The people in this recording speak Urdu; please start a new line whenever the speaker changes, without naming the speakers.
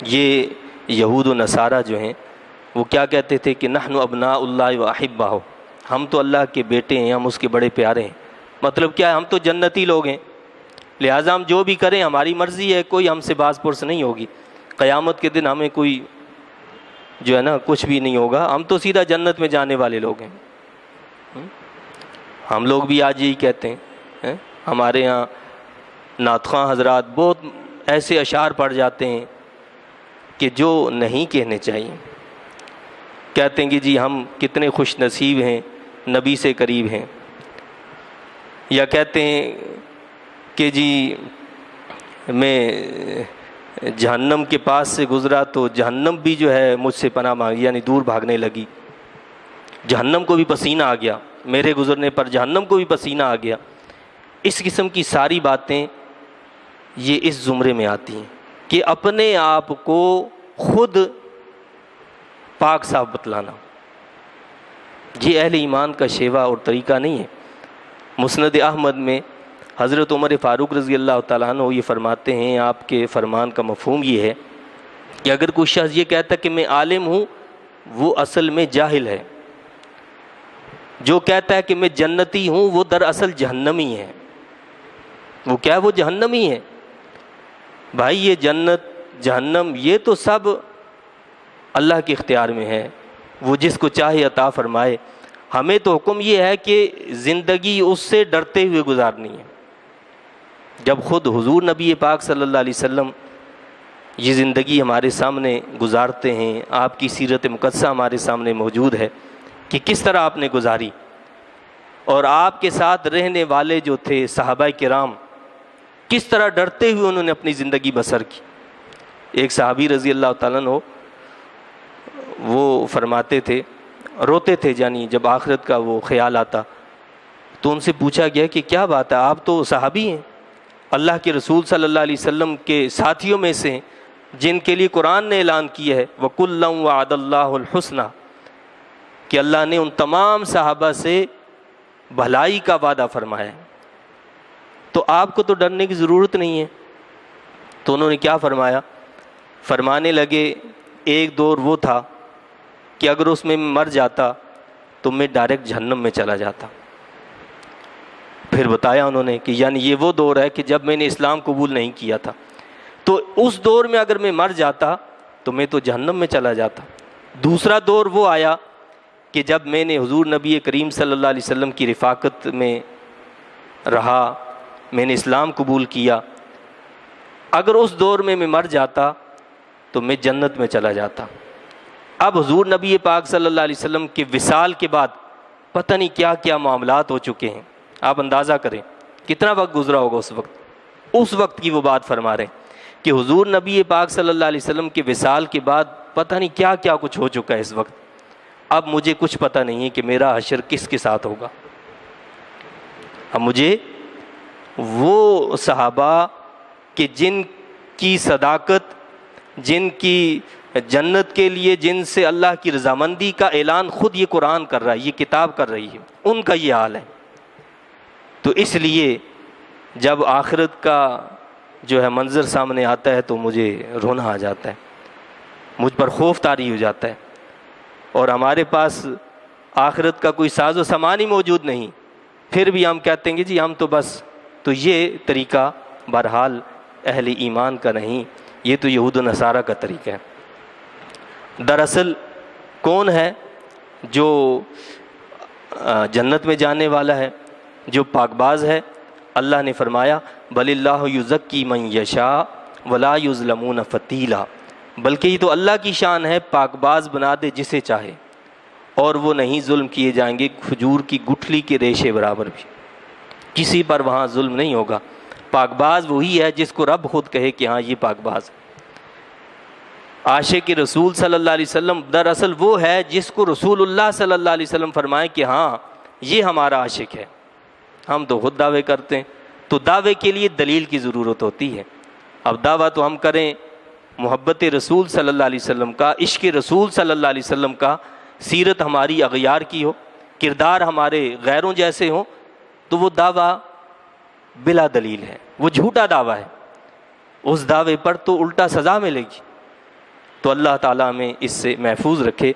یہ یہود و نصارہ جو ہیں وہ کیا کہتے تھے کہ نحن ابناء اللہ و احباہ، ہم تو اللہ کے بیٹے ہیں، ہم اس کے بڑے پیارے ہیں۔ مطلب کیا ہے؟ ہم تو جنتی لوگ ہیں، لہٰذا ہم جو بھی کریں ہماری مرضی ہے، کوئی ہم سے باز پرس نہیں ہوگی، قیامت کے دن ہمیں کوئی جو ہے نا کچھ بھی نہیں ہوگا، ہم تو سیدھا جنت میں جانے والے لوگ ہیں۔ ہم لوگ بھی آج یہی کہتے ہیں۔ ہمارے ہاں نعت خواں حضرات بہت ایسے اشعار پڑھ جاتے ہیں کہ جو نہیں کہنے چاہیے۔ کہتے ہیں کہ جی ہم کتنے خوش نصیب ہیں، نبی سے قریب ہیں، یا کہتے ہیں کہ جی میں جہنم کے پاس سے گزرا تو جہنم بھی جو ہے مجھ سے پناہ مانگی، یعنی دور بھاگنے لگی، جہنم کو بھی پسینہ آ گیا، میرے گزرنے پر جہنم کو بھی پسینہ آ گیا۔ اس قسم کی ساری باتیں یہ اس زمرے میں آتی ہیں کہ اپنے آپ کو خود پاک صاف بتلانا، یہ اہل ایمان کا شیوا اور طریقہ نہیں ہے۔ مسند احمد میں حضرت عمر فاروق رضی اللہ تعالیٰ عنہ یہ فرماتے ہیں، آپ کے فرمان کا مفہوم یہ ہے کہ اگر کوئی شخص یہ کہتا ہے کہ میں عالم ہوں، وہ اصل میں جاہل ہے۔ جو کہتا ہے کہ میں جنتی ہوں، وہ دراصل جہنمی ہے۔ وہ کیا ہے؟ وہ جہنمی ہے۔ بھائی یہ جنت جہنم یہ تو سب اللہ کے اختیار میں ہے، وہ جس کو چاہے عطا فرمائے۔ ہمیں تو حکم یہ ہے کہ زندگی اس سے ڈرتے ہوئے گزارنی ہے۔ جب خود حضور نبی پاک صلی اللہ علیہ وسلم یہ زندگی ہمارے سامنے گزارتے ہیں، آپ کی سیرت مقدسہ ہمارے سامنے موجود ہے کہ کس طرح آپ نے گزاری، اور آپ کے ساتھ رہنے والے جو تھے صحابہ کرام کس طرح ڈرتے ہوئے انہوں نے اپنی زندگی بسر کی۔ ایک صحابی رضی اللہ تعالیٰ عنہ وہ فرماتے تھے، روتے تھے یعنی جب آخرت کا وہ خیال آتا، تو ان سے پوچھا گیا کہ کیا بات ہے، آپ تو صحابی ہیں، اللہ کے رسول صلی اللہ علیہ وسلم کے ساتھیوں میں سے ہیں جن کے لیے قرآن نے اعلان کیا ہے وَكُلًّا وَعَدَ اللَّهُ الْحُسْنَى، کہ اللہ نے ان تمام صحابہ سے بھلائی کا وعدہ فرمایا ہے، تو آپ کو تو ڈرنے کی ضرورت نہیں ہے۔ تو انہوں نے کیا فرمایا؟ فرمانے لگے ایک دور وہ تھا کہ اگر اس میں مر جاتا تو میں ڈائریکٹ جہنم میں چلا جاتا۔ پھر بتایا انہوں نے کہ یعنی یہ وہ دور ہے کہ جب میں نے اسلام قبول نہیں کیا تھا، تو اس دور میں اگر میں مر جاتا تو میں تو جہنم میں چلا جاتا۔ دوسرا دور وہ آیا کہ جب میں نے حضور نبی کریم صلی اللہ علیہ وسلم کی رفاقت میں رہا، میں نے اسلام قبول کیا، اگر اس دور میں مر جاتا تو میں جنت میں چلا جاتا۔ اب حضور نبی پاک صلی اللہ علیہ وسلم کے وصال کے بعد پتہ نہیں کیا کیا معاملات ہو چکے ہیں، آپ اندازہ کریں کتنا وقت گزرا ہوگا اس وقت کی وہ بات فرما رہے ہیں کہ حضور نبی پاک صلی اللہ علیہ وسلم کے وصال کے بعد پتہ نہیں کیا کیا کچھ ہو چکا ہے اس وقت۔ اب مجھے کچھ پتہ نہیں ہے کہ میرا حشر کس کے ساتھ ہوگا۔ اب مجھے وہ صحابہ کہ جن کی صداقت، جن کی جنت کے لیے جن سے اللہ کی رضامندی کا اعلان خود یہ قرآن کر رہا ہے، یہ کتاب کر رہی ہے، ان کا یہ حال ہے۔ تو اس لیے جب آخرت کا جو ہے منظر سامنے آتا ہے تو مجھے رونا آ جاتا ہے، مجھ پر خوف طاری ہو جاتا ہے، اور ہمارے پاس آخرت کا کوئی ساز و سامان ہی موجود نہیں، پھر بھی ہم کہتے ہیں کہ جی ہم تو بس، تو یہ طریقہ بہرحال اہل ایمان کا نہیں، یہ تو یہود و نصارہ کا طریقہ ہے۔ دراصل کون ہے جو جنت میں جانے والا ہے، جو پاک باز ہے؟ اللہ نے فرمایا بل اللہ یزکی من یشاء ولا یظلمون فتیلا، بلکہ یہ تو اللہ کی شان ہے، پاک باز بنا دے جسے چاہے، اور وہ نہیں ظلم کیے جائیں گے کھجور کی گٹھلی کے ریشے برابر بھی، کسی پر وہاں ظلم نہیں ہوگا۔ پاک باز وہی ہے جس کو رب خود کہے کہ ہاں یہ پاک باز ہے۔ عاشق رسول صلی اللہ علیہ وسلم دراصل وہ ہے جس کو رسول اللہ صلی اللہ علیہ وسلم فرمائے کہ ہاں یہ ہمارا عاشق ہے۔ ہم تو خود دعوے کرتے ہیں، تو دعوے کے لیے دلیل کی ضرورت ہوتی ہے۔ اب دعویٰ تو ہم کریں محبت رسول صلی اللہ علیہ وسلم کا، عشق رسول صلی اللہ علیہ وسلم کا، سیرت ہماری اغیار کی ہو، کردار ہمارے غیروں جیسے ہوں، تو وہ دعویٰ بلا دلیل ہے، وہ جھوٹا دعویٰ ہے، اس دعوے پر تو الٹا سزا ملے گی۔ تو اللہ تعالیٰ ہمیں اس سے محفوظ رکھے۔